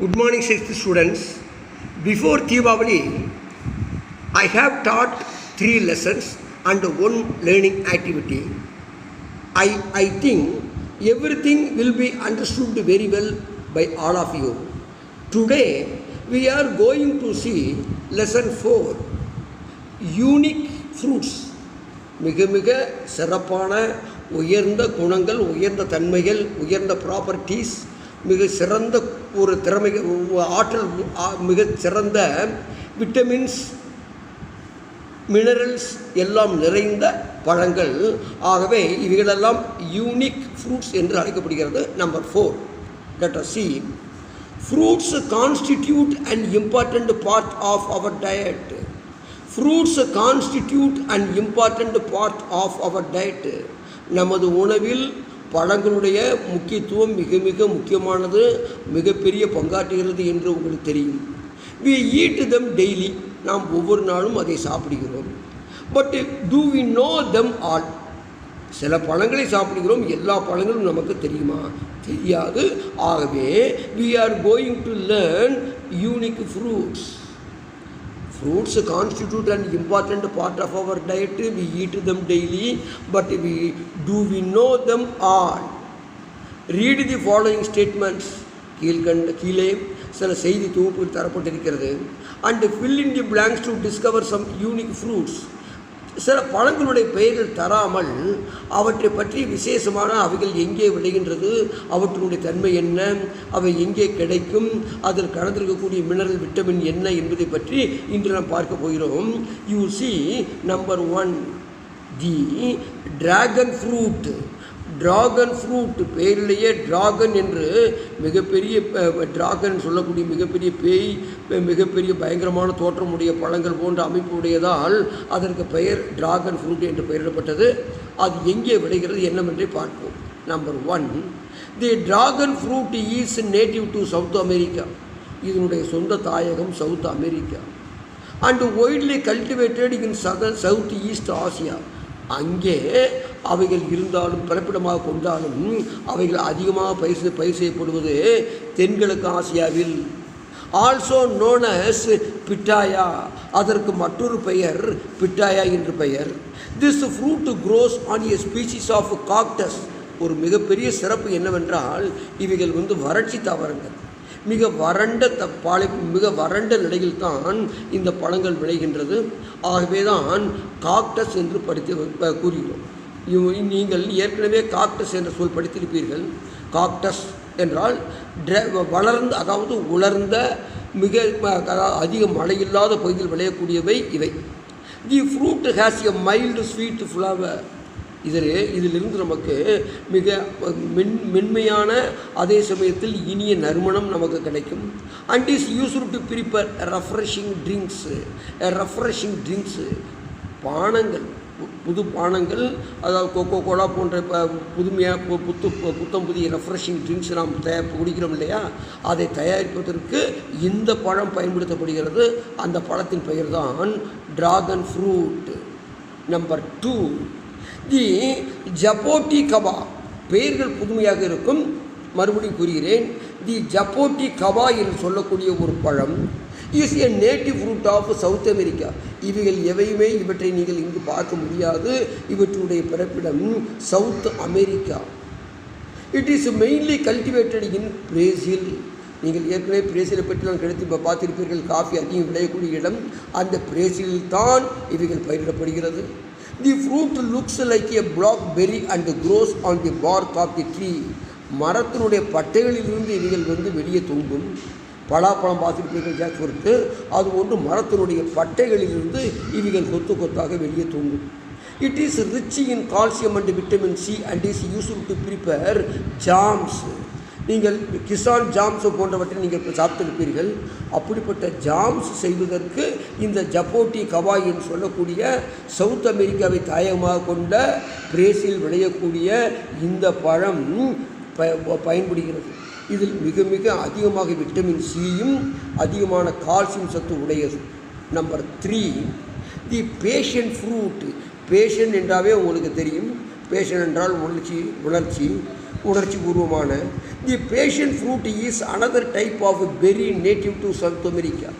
Good morning, 6th students. Before Deepavali, I have taught 3 lessons and 1 learning activity. I think everything will be understood very well by all of you. Today, we are going to see lesson 4, unique fruits. மிக மிக சிறப்பான உயர்ந்த குணங்கள், உயர்ந்த தன்மைகள், உயர்ந்த properties, மிக சிறந்த ஒரு திறமை, ஆற்றல், மிக சிறந்த விட்டமின்ஸ், மினரல்ஸ் எல்லாம் நிறைந்த பழங்கள். ஆகவே இவைகளெல்லாம் யூனிக் ஃப்ரூட்ஸ் என்று அழைக்கப்படுகிறது. Number 4, let us see. Fruits constitute an important part of our diet. Fruits constitute an important part of our diet. நமது உணவில் பழங்களுடைய முக்கியத்துவம் மிக மிக முக்கியமானது, மிகப்பெரிய பங்காற்றுகிறது என்று உங்களுக்கு தெரியும். We eat them daily. நாம் ஒவ்வொரு நாளும் அதை சாப்பிடுகிறோம். But do we know them all? சில பழங்களை சாப்பிடுகிறோம், எல்லா பழங்களும் நமக்கு தெரியுமா? தெரியாது. ஆகவே we are going to learn unique fruits. Fruits constitute an important part of our diet. We eat them daily, but do we know them all? Read the following statements. கீழே சில செய்தி தொகுப்புகள் தரப்பட்டிருக்கிறது. And fill in the blanks to discover some unique fruits. சில பழங்களுடைய பெயர்கள் தராமல் அவற்றை பற்றி விசேஷமான அவைகள் எங்கே விளைகின்றது, அவற்றினுடைய தன்மை என்ன, அவை எங்கே கிடைக்கும், அதில் கலந்திருக்கக்கூடிய மினரல், விட்டமின் என்ன என்பதை பற்றி இன்று நாம் பார்க்க போகிறோம். You see number 1, the dragon fruit. Dragon fruit, பெயரிலேயே டிராகன் என்று மிகப்பெரிய டிராகன் சொல்லக்கூடிய மிகப்பெரிய பேய், மிகப்பெரிய பயங்கரமான தோற்றமுடைய பழங்கள் போன்ற அமைப்பு உடையதால் அதற்கு பெயர் டிராகன் ஃப்ரூட் என்று பெயரிடப்பட்டது. அது எங்கே விளைகிறது என்னவென்றே பார்ப்போம். Number 1, the dragon fruit is native to South America. இதனுடைய சொந்த தாயகம் South America. And widely cultivated in South east Asia. அங்கே அவைகள் இருந்தாலும், பிறப்பிடமாக கொண்டாலும் அவைகள் அதிகமாக பயிர் செய்யப்படுவது தென்கிழக்கு ஆசியாவில். Also known as pitaya. அதற்கு மற்றொரு பெயர் பிட்டாயா என்று பெயர். This fruit grows on a species of cactus. ஒரு மிகப்பெரிய சிறப்பு என்னவென்றால் இவைகள் வறட்சி தாவரங்கள். மிக வறண்ட நிலையில் தான் இந்த பழங்கள் விளைகின்றது. ஆகவே தான் காக்டஸ் என்று கூறுகிறோம். நீங்கள் ஏற்கனவே காக்டஸ் என்ற சொல் படித்திருப்பீர்கள். காக்டஸ் என்றால் வளர்ந்த, அதாவது உலர்ந்த, மிக அதிக மழையில்லாத பகுதியில் விளையக்கூடியவை இவை. தி fruit has a mild sweet flower. இதிலிருந்து நமக்கு மிக மென்மையான, அதே சமயத்தில் இனிய நறுமணம் நமக்கு கிடைக்கும். And is used to prepare refreshing drinks. பானங்கள், புது பானங்கள், அதாவது கோகோ கோலா போன்ற புதுமையாக புத்தம் புதிய ரெஃப்ரெஷிங் ட்ரிங்க்ஸ் நாம் குடிக்கிறோம் இல்லையா, அதை தயாரிப்பதற்கு இந்த பழம் பயன்படுத்தப்படுகிறது. அந்த பழத்தின் பெயர் தான் டிராகன் ஃப்ரூட். நம்பர் 2, தி ஜப்போட்டி கபா. பெயர்கள் புதுமையாக இருக்கும், மறுபடியும் கூறுகிறேன். தி ஜப்போட்டி கபா என்று சொல்லக்கூடிய ஒரு பழம் is a native fruit of South America. இவற்றை நீங்கள் இங்கு பார்க்க முடியாது. இவற்றுடைய பிறப்பிடம் South America. It is mainly cultivated in Brazil. நீங்கள் ஏற்கனவே பிரேசிலை பற்றி நான் கிடைத்து பார்த்திருப்பீர்கள். காஃபி அதிகம் விளையக்கூடிய இடம் அந்த பிரேசிலில் தான் இவைகள் பயிரிடப்படுகிறது. The fruit looks like a blackberry and grows on the bark of the tree. மரத்தினுடைய பட்டைகளிலிருந்து இவைகள் வெளியே தொங்கும். பலாப்பழம் பார்த்துருப்பீர்கள், ஜாக் ஃப்ரூட். அது ஒன்று மரத்தினுடைய பட்டைகளிலிருந்து இவைகள் கொத்து கொத்தாக வெளியே தொங்கும். It is rich in calcium and vitamin C and is used to prepare jams. நீங்கள் கிசான் ஜாம்ஸ் போன்றவற்றை நீங்கள் சாப்பிட்டிருப்பீர்கள். அப்படிப்பட்ட ஜாம்ஸ் செய்வதற்கு இந்த ஜப்போட்டி கவாய் என்று சொல்லக்கூடிய சவுத் அமெரிக்காவை தாயகமாக கொண்ட பிரேசில் விளையக்கூடிய இந்த பழம் பயன்படுகிறது. இதில் மிக மிக அதிகமாக விட்டமின் சியும் அதிகமான கால்சியம் சத்து உடையது. Number 3, the passion fruit. Passion என்றாவே உங்களுக்கு தெரியும். பேஷன் என்றால் உணர்ச்சி பூர்வமான. The passion fruit is another type of berry native to South America.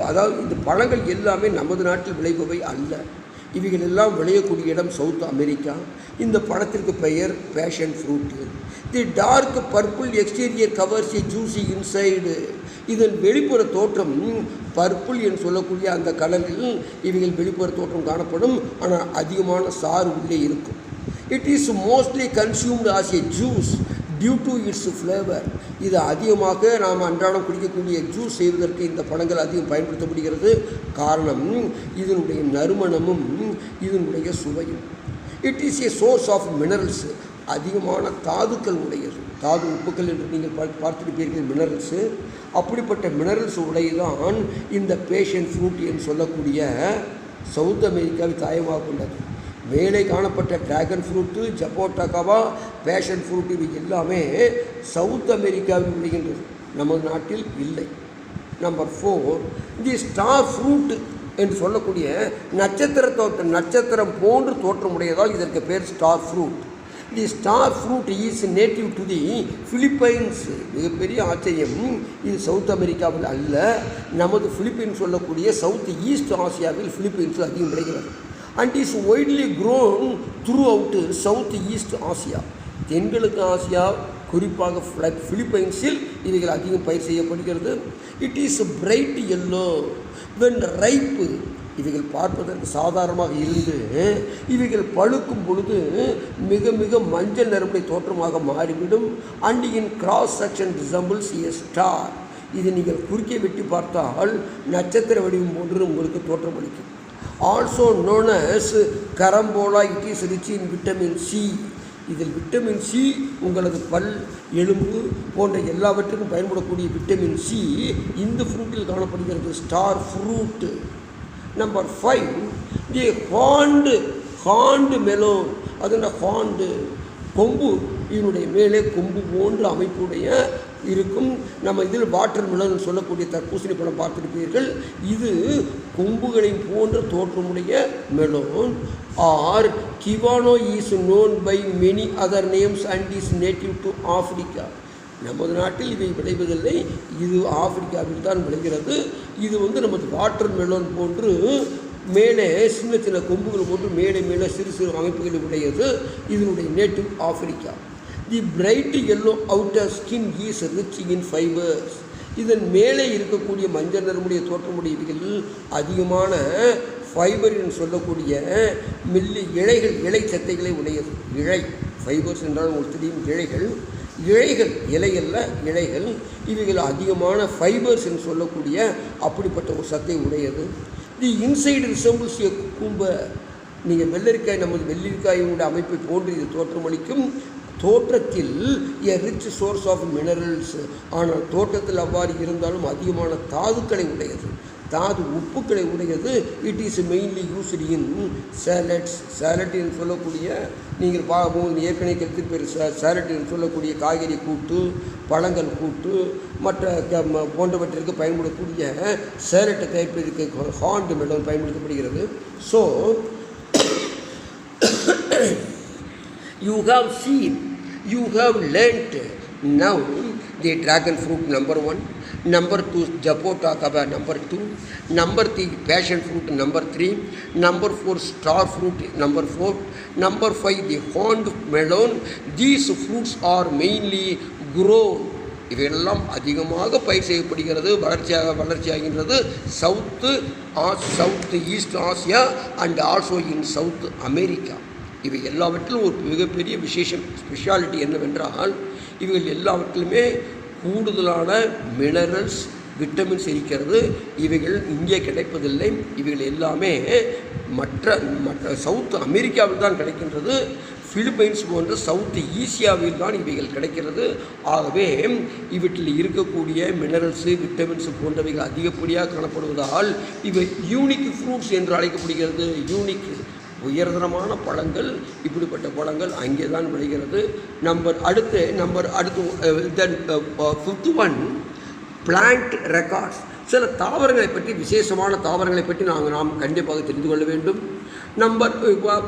அதாவது இந்த பழங்கள் எல்லாமே நமது நாட்டில் விளைபவை அல்ல. இவைகள் எல்லாம் விளையக்கூடிய இடம் சவுத் அமெரிக்கா. இந்த பழத்திற்கு பெயர் பேஷன் ஃப்ரூட்டு. தி டார்க் பர்பிள் எக்ஸ்டீரியர் கவர்ஸ் எ ஜூசி இன்சைடு. இதன் வெளிப்புற தோற்றம் பர்பிள் என்று சொல்லக்கூடிய அந்த கலரில் இவைகள் வெளிப்புற தோற்றம் காணப்படும். ஆனால் அதிகமான சாறு உள்ளே இருக்கும். It is mostly consumed as a juice due to its flavour. இது அதிகமாக நாம் அன்றாடம் குடிக்கக்கூடிய ஜூஸ் செய்வதற்கு இந்த பழங்கள் அதிகம் பயன்படுத்தப்படுகிறது. காரணம் இதனுடைய நறுமணமும் இதனுடைய சுவையும். It is a source of minerals. அதிகமான தாதுக்கள் உடையது. தாது உப்புக்கள் என்று நீங்கள் பார்த்திருப்பீர்கள் மினரல்ஸு. அப்படிப்பட்ட மினரல்ஸ் உடையதான் இந்த பேஷன் ஃப்ரூட் என்று சொல்லக்கூடிய சவுத் அமெரிக்காவில் தாயமாக கொண்டது. மேலே காணப்பட்ட டிராகன் ஃப்ரூட்டு, ஜப்போட்டாக்காவா, பேஷன் ஃப்ரூட் இவை எல்லாமே சவுத் அமெரிக்காவில் விளைகின்றது, நமது நாட்டில் இல்லை. நம்பர் 4, தி ஸ்டார் ஃப்ரூட் என்று சொல்லக்கூடிய நட்சத்திரம் போன்று தோற்றமுடையதால் இதற்கு பேர் star fruit. The star fruit is native to the Philippines. மிகப்பெரிய ஆச்சரியம், இது சவுத் அமெரிக்காவில் அல்ல, நமது பிலிப்பைன்ஸ் சொல்லக்கூடிய சவுத் ஈஸ்ட் ஆசியாவில் பிலிப்பைன்ஸில் அதிகம் விளைகிறது. And is widely grown throughout South east Asia. தென்கிழக்கு ஆசியா, குறிப்பாக பிலிப்பைன்ஸில் இவைகள் அதிகம் பயிர் செய்யப்படுகிறது. It is bright yellow when ripe. இவைகள் பார்ப்பதற்கு சாதாரணமாக இருந்து இவைகள் பழுக்கும் பொழுது மிக மிக மஞ்சள் நிறமுடைய தோற்றமாக மாறிவிடும். And in cross section resembles a star. இது நீங்கள் குறுக்கே வெட்டி பார்த்தால் நட்சத்திர வடிவம் போன்று உங்களுக்கு தோற்றமளிக்கும். Also known as carambola. It is rich in vitamin C. இதில் விட்டமின் சி உங்களது பல், எலும்பு போன்ற எல்லாவற்றுக்கும் பயன்படக்கூடிய விட்டமின் சி இந்த ஃப்ரூட்டில் காணப்படுகிறது. Star fruit. நம்பர் 5, தி ஹாண்டு மெலோன். அதோட ஹாண்டு கொம்பு, இதனுடைய மேலே கொம்பு போன்ற அமைப்புடைய இருக்கும். நம்ம இதில் வாட்டர் மெலன் சொல்லக்கூடிய தர்பூசணி பழம் பார்த்திருப்பீர்கள். இது கொம்புகளை போன்ற தோற்றமுடைய melon. Or kiwano is known by many other names and is native to Africa. நமது நாட்டில் இதை விளைவதில்லை, இது ஆப்பிரிக்காவில் தான் விளைகிறது. இது நமது வாட்டர் மெலோன் போன்று மேலே சின்ன சின்ன கொம்புகள் போன்று மேலே மேலே சிறு சிறு அமைப்புகள் உடையது. இதனுடைய native Africa. The bright yellow outer skin is rich in fibres. இதன் மேலே இருக்கக்கூடிய மஞ்சள் நிறமுடைய தோற்றமுடையவைகள் அதிகமான ஃபைபர் என்று சொல்லக்கூடிய இலை சத்தைகளை உடையது. இழை ஃபைபர்ஸ் என்றால் உங்களுக்கு தெரியும், இழைகள் இலையல்ல, இழைகள். இவைகள் அதிகமான ஃபைபர்ஸ் என்று சொல்லக்கூடிய அப்படிப்பட்ட ஒரு சத்தை உடையது. The inside resembles a cucumber. நீங்கள் வெள்ளரிக்காய், நமது வெள்ளரிக்காயினுடைய அமைப்பை போன்று இது தோற்றமளிக்கும். தோற்றத்தில் a rich source of minerals. ஆனால் தோற்றத்தில் அவ்வாறு இருந்தாலும் அதிகமான தாதுக்களை உடையது, தாது உப்புக்களை உடையது. It is mainly used in salads. Salad என்று சொல்லக்கூடிய நீங்கள் பார்க்கும்போது ஏற்கனவே கருத்திருப்பேர். சேலட் என்று சொல்லக்கூடிய காய்கறி கூட்டு, பழங்கள் கூட்டு மற்ற போன்றவற்றிற்கு பயன்படக்கூடிய சேலட்டை தயாரிப்பதற்கு ஹாண்ட் மெலோன் பயன்படுத்தப்படுகிறது. So you have learnt now the dragon fruit number 1, number 2 Japota number 2, number 3 passion fruit number 3, number 4 star fruit number 4, number 5 the horned melon. These fruits are mainly grown. இவையெல்லாம் அதிகமாக பயிர் செய்யப்படுகிறது, வளர்ச்சியாகின்றது south east Asia and also in south America. இவை எல்லாவற்றிலும் ஒரு மிகப்பெரிய speciality என்னவென்றால் இவைகள் எல்லாவற்றிலுமே கூடுதலான மினரல்ஸ், விட்டமின்ஸ் இருக்கிறது. இவைகள் இங்கே கிடைப்பதில்லை. இவைகள் எல்லாமே மற்ற சவுத் அமெரிக்காவில் தான் கிடைக்கின்றது. பிலிப்பைன்ஸ் போன்ற சவுத் ஈசியாவில் தான் இவைகள் கிடைக்கிறது. ஆகவே இவற்றில் இருக்கக்கூடிய மினரல்ஸு, விட்டமின்ஸ் போன்றவைகள் அதிகப்படியாக காணப்படுவதால் இவை யூனிக் ஃப்ரூட்ஸ் என்று அழைக்கப்படுகிறது. யூனிக் உயர்தரமான பழங்கள், இப்படிப்பட்ட பழங்கள் அங்கே தான் விளைகிறது. அடுத்து 5th one பிளான்ட் ரெக்கார்ட்ஸ். சில தாவரங்களை பற்றி, விசேஷமான தாவரங்களை பற்றி நாம் கண்டிப்பாக தெரிந்து கொள்ள வேண்டும்.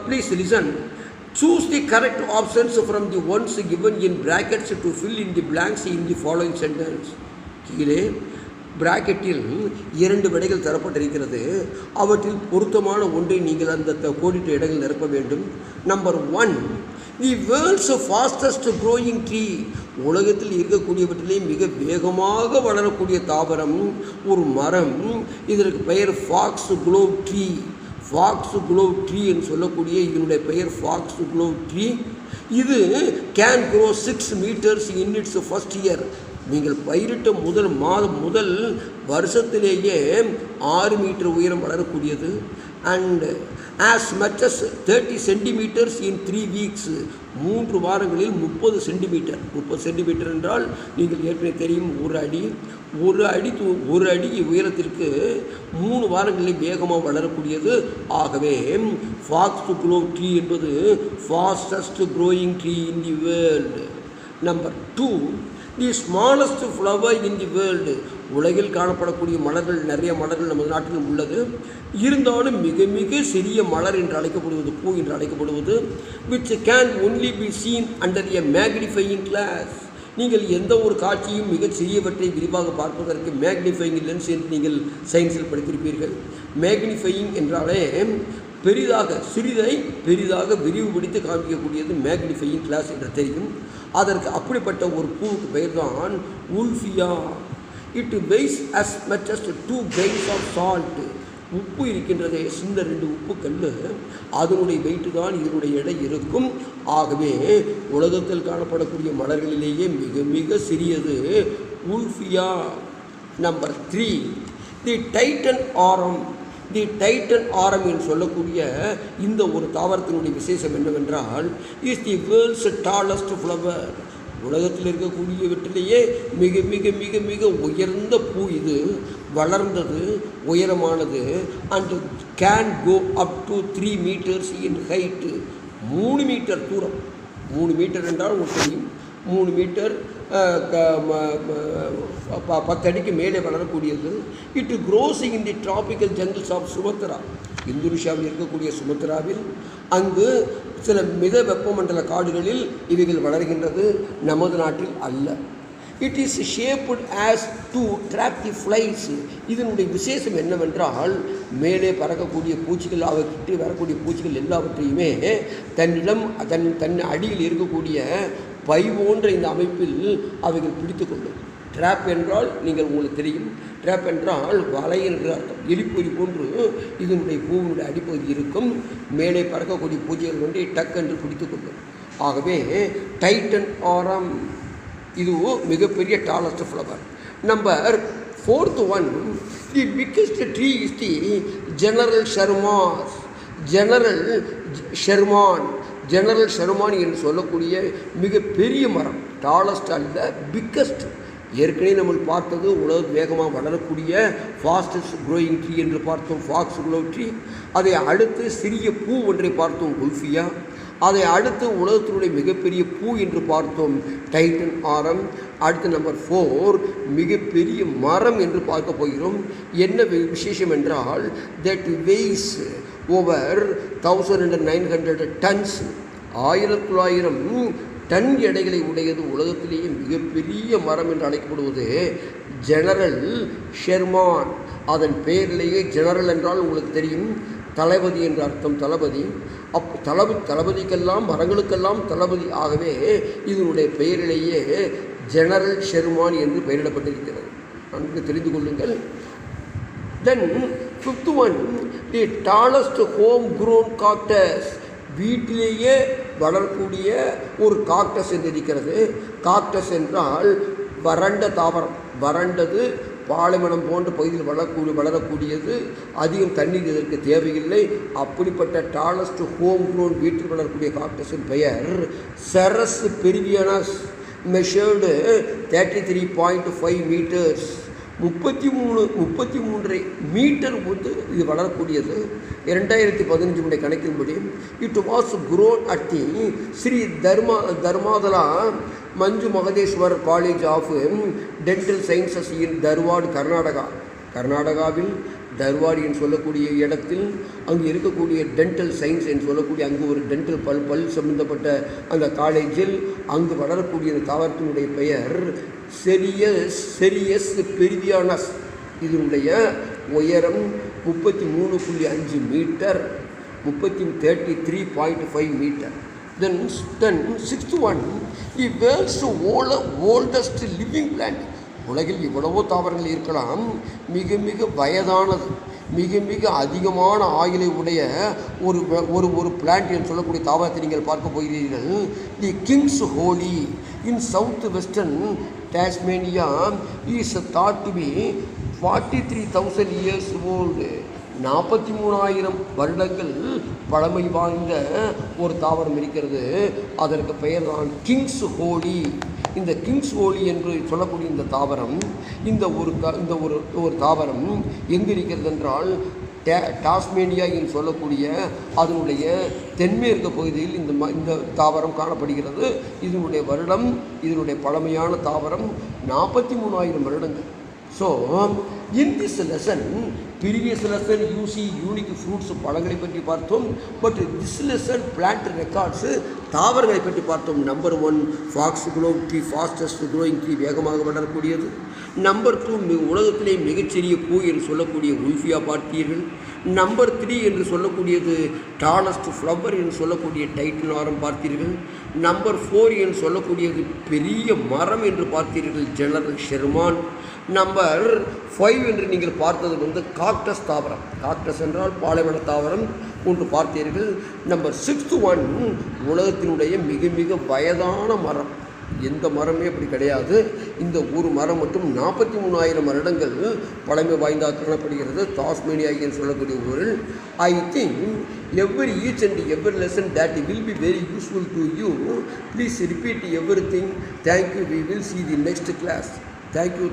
Please listen. Choose the correct options from the ones given in brackets to fill in the blanks in the following sentence. கீழே பிராக்கெட்டில் 2 விடைகள் தரப்பட்டிருக்கிறது. அவற்றில் பொருத்தமான ஒன்றை நீங்கள் அந்த கோடிட்ட இடங்கள் நிரப்ப வேண்டும். நம்பர் 1, தி வேர்ல்ட்ஸ் ஃபாஸ்டஸ்ட் க்ரோயிங் ட்ரீ. உலகத்தில் இருக்கக்கூடியவற்றிலே மிக வேகமாக வளரக்கூடிய தாவரம் ஒரு மரம். இதற்கு பெயர் foxglove tree. Foxglove tree என்று சொல்லக்கூடிய இதனுடைய பெயர் ஃபாக்ஸ் குளோவ் ட்ரீ. இது can grow 6 meters in its first year. நீங்கள் பயிரிட்ட முதல் வருஷத்திலேயே 6 மீட்டர் உயரம் வளரக்கூடியது. And as much as 30 centimeters in 3 weeks. 3 வாரங்களில் 30 சென்டிமீட்டர். 30 சென்டிமீட்டர் என்றால் நீங்கள் ஏற்கனவே தெரியும், ஒரு அடி உயரத்திற்கு 3 வாரங்களில் வேகமாக வளரக்கூடியது. ஆகவே ஃபாக்ஸ் குளோவ் ட்ரீ என்பது fastest growing tree in the world. Number 2, the smallest flower in the world. உலகில் காணப்படக்கூடிய மலர்கள், நிறைய மலர்கள் நமது நாட்டில் உள்ளது. இருந்தாலும் மிக மிக சிறிய மலர் என்று அழைக்கப்படுவது, பூ என்று அழைக்கப்படுவது, which can only be seen under a magnifying glass. நீங்கள் எந்த ஒரு காட்சியும் மிக சிறியவற்றை விரிவாக பார்ப்பதற்கு மேக்னிஃபையிங் லென்ஸ் என்று நீங்கள் சயின்ஸில் படித்திருப்பீர்கள். மேக்னிஃபையிங் என்றாலே சிறிதை பெரிதாக விரிவுபடுத்தி காண்பிக்கக்கூடியது மேக்னிஃபையிங் கிளாஸ் என்று தெரியும். அதற்கு அப்படிப்பட்ட ஒரு பூவுக்கு பெயர் தான் Wolffia. It weighs as much as 2 grains of salt. உப்பு இருக்கின்றதே, சின்ன 2 உப்பு கல், அதனுடைய வெயிட்டு தான் இதனுடைய எடை இருக்கும். ஆகவே உலகத்தில் காணப்படக்கூடிய மலர்களிலேயே மிக மிக சிறியது உல்ஃபியா. நம்பர் 3, தி டைட்டன் ஆரம். தி டைட்டன் ஆரம் என்று சொல்லக்கூடிய இந்த ஒரு தாவரத்தினுடைய விசேஷம் என்னவென்றால், is the world's tallest flower. உலகத்தில் இருக்கக்கூடியவற்றிலேயே மிக மிக மிக மிக உயர்ந்த பூ இது. வளர்ந்தது, உயரமானது. And can go up to 3 meters in height. 3 metre தூரம். 3 மீட்டர் என்றால் உங்களுக்கு தெரியும், 3 மீட்டர் 10 அடிக்கு மேலே வளரக்கூடியது. It grows in the tropical jungles of Sumatra. இந்தோனேஷியாவில் இருக்கக்கூடிய சுமத்ராவில் அங்கு சில மித வெப்பமண்டல காடுகளில் இவைகள் வளர்கின்றது, நமது நாட்டில் அல்ல. It is shaped as to drop the flies. இதனுடைய விசேஷம் என்னவென்றால், மேலே பறக்கக்கூடிய பூச்சிகள், அவற்றிட்டு வரக்கூடிய பூச்சிகள் எல்லாவற்றையுமே தன் அடியில் இருக்கக்கூடிய பை போன்ற இந்த அமைப்பில் அவைகள் பிடித்து கொள்ளும். ட்ராப் என்றால் உங்களுக்கு தெரியும், ட்ராப் என்றால் வலை என்று அர்த்தம். எலிப்பொறி போன்று இதனுடைய பூவினுடைய அடிப்பகுதி இருக்கும். மேலே பறக்கக்கூடிய பூச்சிகள் கொண்டு டக் என்று பிடித்து கொள்ளும். ஆகவே டைட்டன் ஆரம் இது மிகப்பெரிய tallest flower. Number 4th one, the biggest tree is the General Sherman. General Sherman என்று சொல்லக்கூடிய மிகப்பெரிய மரம். டாலஸ்ட் அல்ல, பிக்கஸ்ட். ஏற்கனவே நம்ம பார்த்தது உலக வேகமாக வளரக்கூடிய ஃபாஸ்டஸ்ட் க்ரோயிங் ட்ரீ என்று பார்த்தோம், ஃபாக்ஸ் குளோவ் ட்ரீ. அதை அடுத்து சிறிய பூ ஒன்றை பார்த்தோம், உல்ஃபியா. அதை அடுத்து உலகத்தினுடைய மிகப்பெரிய பூ என்று பார்த்தோம், டைட்டன் ஆரம். அடுத்து நம்பர் 4, மிகப்பெரிய மரம் என்று பார்க்க போகிறோம். என்ன விசேஷம் என்றால், that weighs over 1900 tons. 1900 ton எடைகளை உடையது. உலகத்திலேயே மிகப்பெரிய மரம் என்று அழைக்கப்படுவது ஜெனரல் ஷெர்மான். அதன் பெயரிலேயே ஜெனரல் என்றால் உங்களுக்கு தெரியும், தளபதி என்று அர்த்தம். தளபதிக்கெல்லாம் மரங்களுக்கெல்லாம் தளபதி. ஆகவே இதனுடைய பெயரிலேயே ஜெனரல் ஷெர்மான் என்று பெயரிடப்பட்டிருக்கிறது. நன்கு தெரிந்து கொள்ளுங்கள். தென் 5th one, தி டாலஸ்ட் ஹோம் க்ரோன் காக்டஸ். வீட்டிலேயே வளரக்கூடிய ஒரு காக்டஸ் என்று இருக்கிறது. காக்டஸ் என்றால் வறண்ட தாவரம். வறண்டது, பாலைவனம் போன்ற பகுதியில் வளரக்கூடியது. அதிகம் தண்ணீர் இதற்கு தேவையில்லை. அப்படிப்பட்ட டாலஸ்ட் ஹோம் க்ரோன் வீட்டில் வளரக்கூடிய காக்டஸின் பெயர் Cereus peruvianus. Measured 33.5 meters. 33 metre வந்து இது வளரக்கூடியது. 2015 கணக்கின்படி it was grown at the Shri Dharmasthala Manju Mahadeshwar college of dental sciences in Dharwad, கர்நாடகாவில் டர்வாரி என்று சொல்லக்கூடிய இடத்தில் அங்கு இருக்கக்கூடிய டென்டல் சயின்ஸ் என்று சொல்லக்கூடிய அங்கு ஒரு டென்டல் பல் சம்பந்தப்பட்ட அந்த காலேஜில் அங்கு வளரக்கூடிய அந்த தாவரத்தினுடைய பெயர் செரியஸ் பெரிவியானஸ். இதனுடைய உயரம் 33.5 metre, 33.5 metre. Then sixth one, the world's oldest living plant. உலகில் இவ்வளவோ தாவரங்கள் இருக்கலாம், மிக மிக வயதானது, மிக மிக அதிகமான ஆயுளை உடைய ஒரு பிளான்ட் என்று சொல்லக்கூடிய தாவரத்தை நீங்கள் பார்க்க போகிறீர்கள். The King's holly in south western Tasmania is thought to be 43,000 years old. 43,000 வருடங்கள் பழமை வாய்ந்த ஒரு தாவரம் இருக்கிறது. அதற்கு பெயர் தான் கிங்ஸ் ஹோலி. இந்த கிங்ஸ் ஹோலி என்று சொல்லக்கூடிய இந்த தாவரம், இந்த ஒரு தாவரம் எங்கு இருக்கிறது என்றால் டாஸ்மேனியா என்று சொல்லக்கூடிய அதனுடைய தென்மேற்கு பகுதியில் இந்த தாவரம் காணப்படுகிறது. இதனுடைய வருடம், இதனுடைய பழமையான தாவரம் 43,000 வருடங்கள். So in this lesson, previous lesson you see unique fruits பழங்களை பற்றி பார்த்தோம். But this lesson plant records தாவரங்களை பற்றி பார்த்தோம். Number 1 foxglove tree, fastest growing tree, வேகமாக வளரக்கூடியது. நம்பர் 2 உலகத்திலே மிகச்சிறிய பூ என்று சொல்லக்கூடிய உல்ஃபியா பார்த்தீர்கள். நம்பர் 3 என்று சொல்லக்கூடியது டாலஸ்ட் ஃப்ளவர் என்று சொல்லக்கூடிய டைட்டினாரம் பார்த்தீர்கள். நம்பர் 4 என்று சொல்லக்கூடியது பெரிய மரம் என்று பார்த்தீர்கள், ஜெனரல் ஷெர்மான். நம்பர் 5 என்று நீங்கள் பார்த்தது காக்டஸ் தாவரம். காக்டஸ் என்றால் பாலைவன தாவரம் ஒன்று பார்த்தீர்கள். நம்பர் 6th one உலகத்தினுடைய மிக மிக வயதான மரம். எந்த மரமே அப்படி கிடையாது. இந்த ஒரு மரம் மட்டும் 43,000 வருடங்கள் பழமை வாய்ந்தாக காணப்படுகிறது, டாஸ்மேனியா என்று சொல்லக்கூடிய ஊரில். I think each and every lesson that will be very useful to you. Please repeat everything. Thank you. We will see the next class. Thank you.